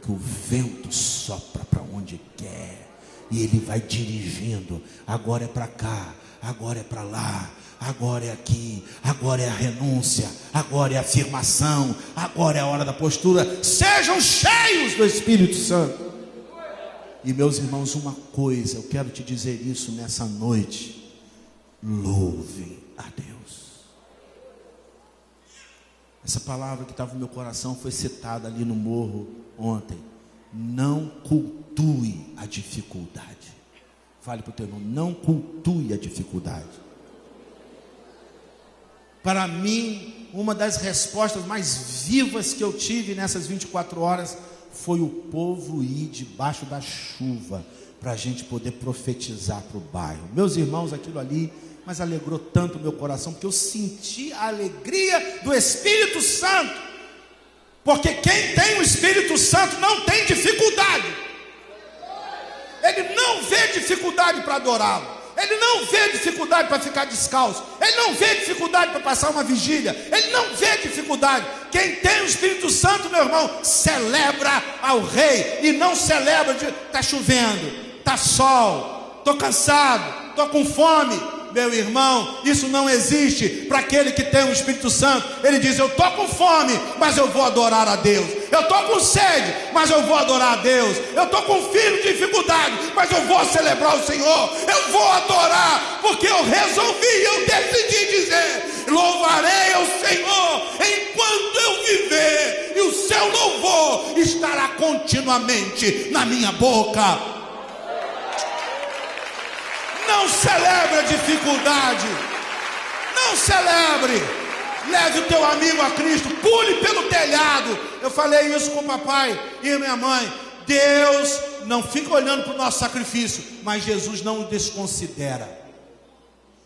que o vento sopra para onde quer, e ele vai dirigindo. Agora é para cá, agora é para lá, agora é aqui, agora é a renúncia, agora é a afirmação, agora é a hora da postura. Sejam cheios do Espírito Santo. E meus irmãos, uma coisa, eu quero te dizer isso nessa noite: louve a Deus. Essa palavra que estava no meu coração foi citada ali no morro ontem. Não cultue a dificuldade. Fale para o teu irmão: não cultue a dificuldade. Para mim, uma das respostas mais vivas que eu tive nessas 24 horas foi o povo ir debaixo da chuva, para a gente poder profetizar para o bairro. Meus irmãos, aquilo ali, mas alegrou tanto o meu coração, porque eu senti a alegria do Espírito Santo. Porque quem tem o Espírito Santo não tem dificuldade. Ele não vê dificuldade para adorá-lo. Ele não vê dificuldade para ficar descalço. Ele não vê dificuldade para passar uma vigília. Ele não vê dificuldade. Quem tem o Espírito Santo, meu irmão, celebra ao Rei. E não celebra de está chovendo, está sol, estou cansado, estou com fome. Meu irmão, isso não existe para aquele que tem o Espírito Santo. Ele diz: eu estou com fome, mas eu vou adorar a Deus. Eu estou com sede, mas eu vou adorar a Deus. Eu estou com filho de dificuldade, mas eu vou celebrar o Senhor. Eu vou adorar, porque eu resolvi, eu decidi dizer: louvarei ao Senhor enquanto eu viver, e o seu louvor estará continuamente na minha boca. Não celebre a dificuldade, não celebre. Leve o teu amigo a Cristo, pule pelo telhado. Eu falei isso com o papai e minha mãe. Deus não fica olhando para o nosso sacrifício, mas Jesus não o desconsidera.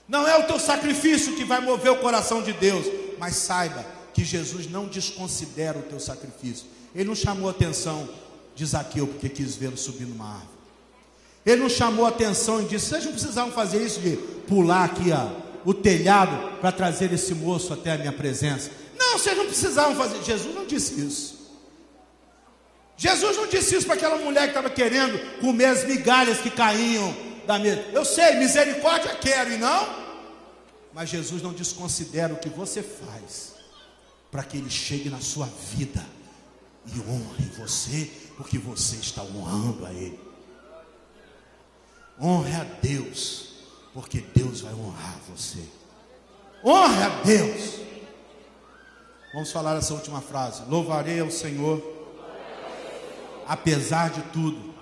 Não é o teu sacrifício que vai mover o coração de Deus, mas saiba que Jesus não desconsidera o teu sacrifício. Ele não chamou a atenção de Zaqueu porque quis vê-lo subir numa árvore. Ele não chamou a atenção e disse: vocês não precisavam fazer isso de pular aqui o telhado para trazer esse moço até a minha presença. Não, vocês não precisavam fazer. Jesus não disse isso. Jesus não disse isso para aquela mulher que estava querendo comer as migalhas que caíam da mesa. Eu sei, misericórdia quero e não. Mas Jesus não desconsidera o que você faz para que Ele chegue na sua vida e honre você, porque você está honrando a Ele. Honre a Deus, porque Deus vai honrar você. Honre a Deus. Vamos falar essa última frase: louvarei ao Senhor, apesar de tudo,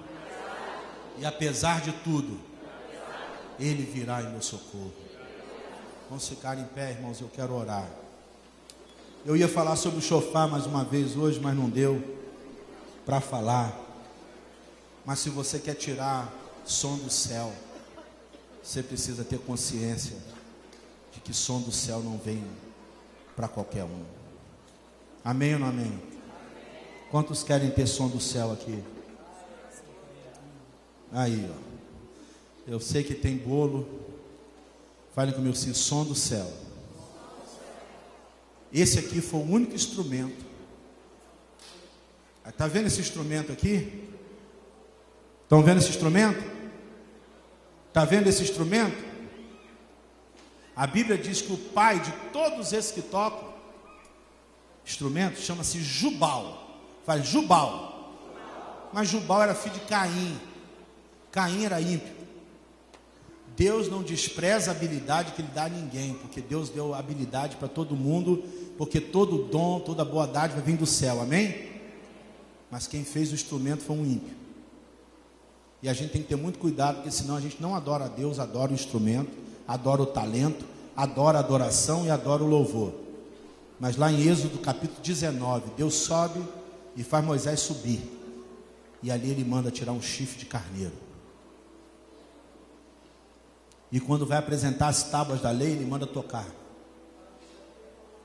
e apesar de tudo, Ele virá em meu socorro. Vamos ficar em pé, irmãos, eu quero orar. Eu ia falar sobre o shofar mais uma vez hoje, mas não deu para falar. Mas se você quer tirar som do céu, você precisa ter consciência de que som do céu não vem para qualquer um. Amém ou não amém? Quantos querem ter som do céu aqui? Aí, ó. Eu sei que tem bolo. Fale comigo assim: som do céu. Esse aqui foi o único instrumento. Está vendo esse instrumento aqui? Estão vendo esse instrumento? Está vendo esse instrumento? A Bíblia diz que o pai de todos esses que tocam instrumentos chama-se Jubal. Faz Jubal. Mas Jubal era filho de Caim. Caim era ímpio. Deus não despreza a habilidade que Ele dá a ninguém, porque Deus deu habilidade para todo mundo, porque todo dom, toda boa dádiva vem do céu, amém? Mas quem fez o instrumento foi um ímpio. E a gente tem que ter muito cuidado, porque senão a gente não adora a Deus, adora o instrumento, adora o talento, adora a adoração e adora o louvor. Mas lá em Êxodo capítulo 19, Deus sobe e faz Moisés subir. E ali Ele manda tirar um chifre de carneiro. E quando vai apresentar as tábuas da lei, Ele manda tocar.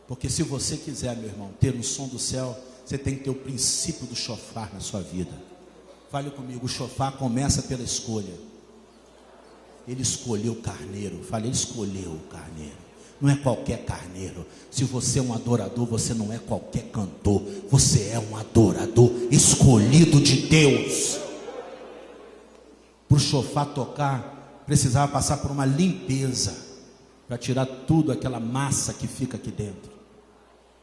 Porque se você quiser, meu irmão, ter um som do céu, você tem que ter o princípio do shofar na sua vida. Fale comigo: o shofar começa pela escolha. Ele escolheu o carneiro. Fale: Ele escolheu o carneiro. Não é qualquer carneiro. Se você é um adorador, você não é qualquer cantor. Você é um adorador escolhido de Deus. Para o shofar tocar, precisava passar por uma limpeza, para tirar tudo aquela massa que fica aqui dentro.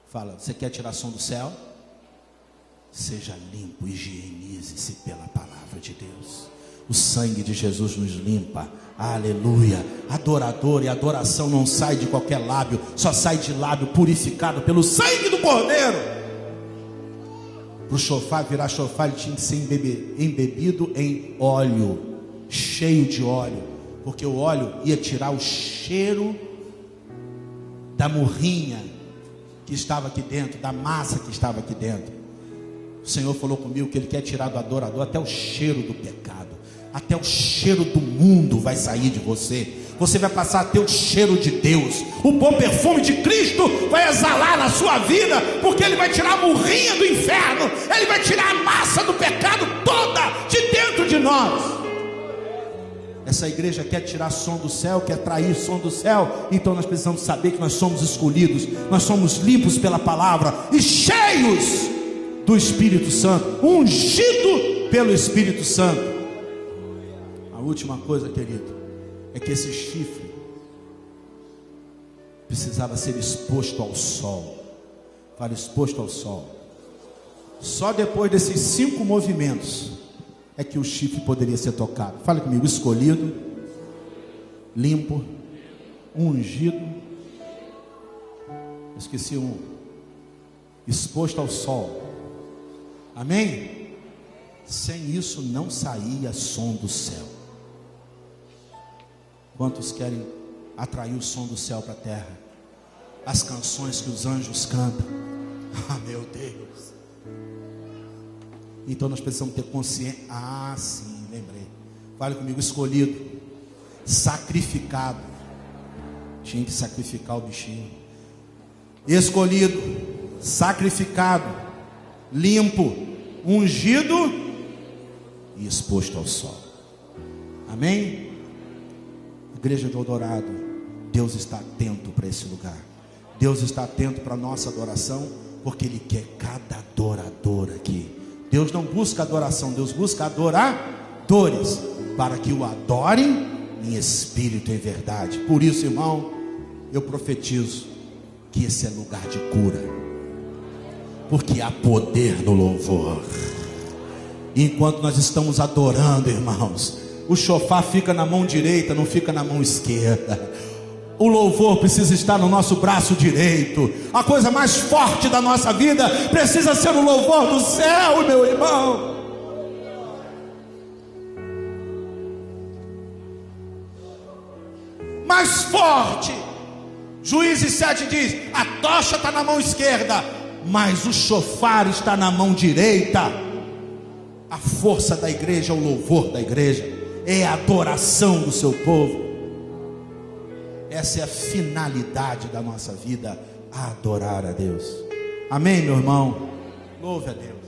Fala: você quer tirar som do céu? Seja limpo, higienize-se pela palavra de Deus. O sangue de Jesus nos limpa. Aleluia. Adorador e adoração não sai de qualquer lábio, só sai de lábio purificado pelo sangue do Cordeiro. Para o shofar virar shofar, ele tinha que ser embebido em óleo, cheio de óleo, porque o óleo ia tirar o cheiro da murrinha que estava aqui dentro, da massa que estava aqui dentro. O Senhor falou comigo que Ele quer tirar do adorador até o cheiro do pecado, até o cheiro do mundo vai sair de você. Você vai passar a ter o cheiro de Deus. O bom perfume de Cristo vai exalar na sua vida, porque Ele vai tirar a murrinha do inferno, Ele vai tirar a massa do pecado toda de dentro de nós. Essa igreja quer tirar som do céu, quer trair som do céu. Então nós precisamos saber que nós somos escolhidos, nós somos limpos pela palavra e cheios do Espírito Santo, ungido pelo Espírito Santo. A última coisa, querido, é que esse chifre precisava ser exposto ao sol. Fala, exposto ao sol. Só depois desses 5 movimentos é que o chifre poderia ser tocado. Fale comigo: escolhido, limpo, ungido. Esqueci um. Exposto ao sol. Amém? Sem isso não saía som do céu. Quantos querem atrair o som do céu para a terra? As canções que os anjos cantam. Ah, meu Deus. Então nós precisamos ter consciência. Ah, sim, lembrei. Fale comigo: escolhido, sacrificado. Tinha que sacrificar o bichinho. Escolhido, sacrificado, limpo, ungido e exposto ao sol. Amém? Igreja do Eldorado, Deus está atento para esse lugar. Deus está atento para a nossa adoração, porque Ele quer cada adorador aqui. Deus não busca adoração, Deus busca adoradores, para que o adorem em espírito e em verdade. Por isso, irmão, eu profetizo que esse é lugar de cura, porque há poder no louvor. Enquanto nós estamos adorando, irmãos, o chofar fica na mão direita, não fica na mão esquerda. O louvor precisa estar no nosso braço direito. A coisa mais forte da nossa vida precisa ser o louvor do céu, meu irmão. Mais forte. Juízes 7 diz: a tocha está na mão esquerda, mas o chofar está na mão direita. A força da igreja é o louvor da igreja, é a adoração do seu povo. Essa é a finalidade da nossa vida, adorar a Deus. Amém, meu irmão? Louve a Deus.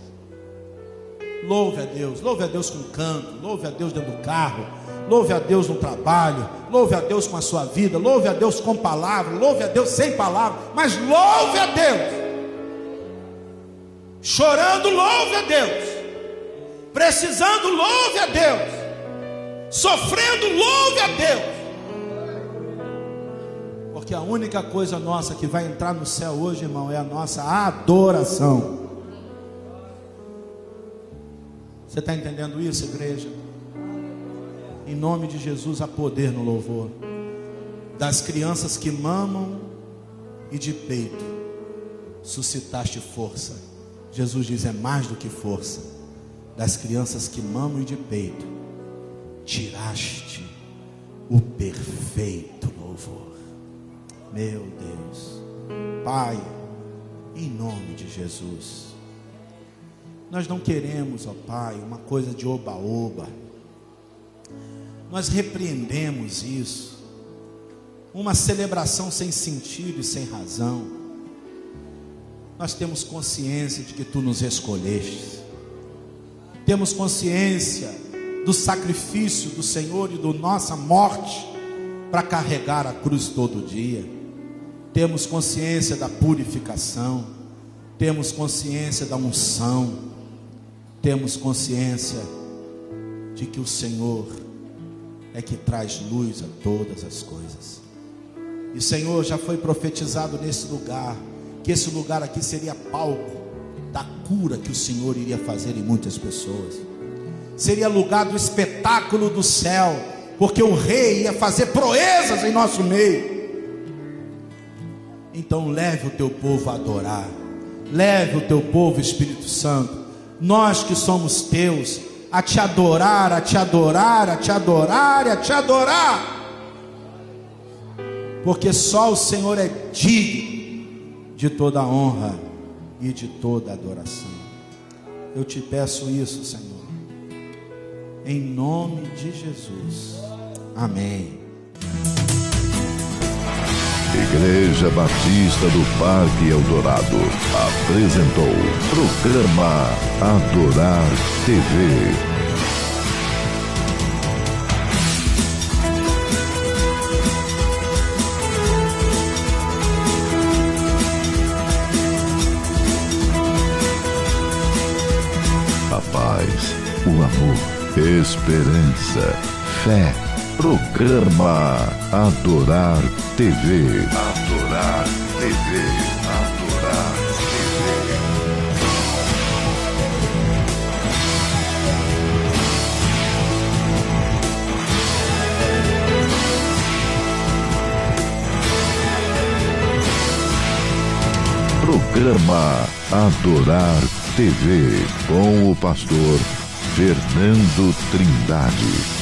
Louve a Deus. Louve a Deus com canto. Louve a Deus dentro do carro. Louve a Deus no trabalho. Louve a Deus com a sua vida. Louve a Deus com palavra. Louve a Deus sem palavra. Mas louve a Deus. Chorando, louve a Deus. Precisando, louve a Deus. Sofrendo, louve a Deus. Porque a única coisa nossa que vai entrar no céu hoje, irmão, é a nossa adoração. Você está entendendo isso, igreja? Em nome de Jesus, há poder no louvor. Das crianças que mamam e de peito suscitaste força. Jesus diz: é mais do que força. Das crianças que mamam e de peito tiraste o perfeito louvor. Meu Deus, Pai, em nome de Jesus, nós não queremos, ó Pai, uma coisa de oba-oba. Nós repreendemos isso, uma celebração sem sentido e sem razão. Nós temos consciência de que Tu nos escolheste, temos consciência do sacrifício do Senhor e da nossa morte para carregar a cruz todo dia. Temos consciência da purificação, temos consciência da unção, temos consciência de que o Senhor é que traz luz a todas as coisas. E Senhor, já foi profetizado nesse lugar, que esse lugar aqui seria palco da cura que o Senhor iria fazer em muitas pessoas. Seria lugar do espetáculo do céu, porque o Rei ia fazer proezas em nosso meio. Então leve o teu povo a adorar, leve o teu povo, Espírito Santo, nós que somos teus, a te adorar, a te adorar, a te adorar, a te adorar, porque só o Senhor é digno de toda a honra e de toda a adoração. Eu te peço isso, Senhor, em nome de Jesus, amém. Igreja Batista do Parque Eldorado apresentou programa Adorar TV. esperança, fé. Programa Adorar TV. Adorar TV. Adorar TV. Programa Adorar TV com o pastor Fernando Trindade.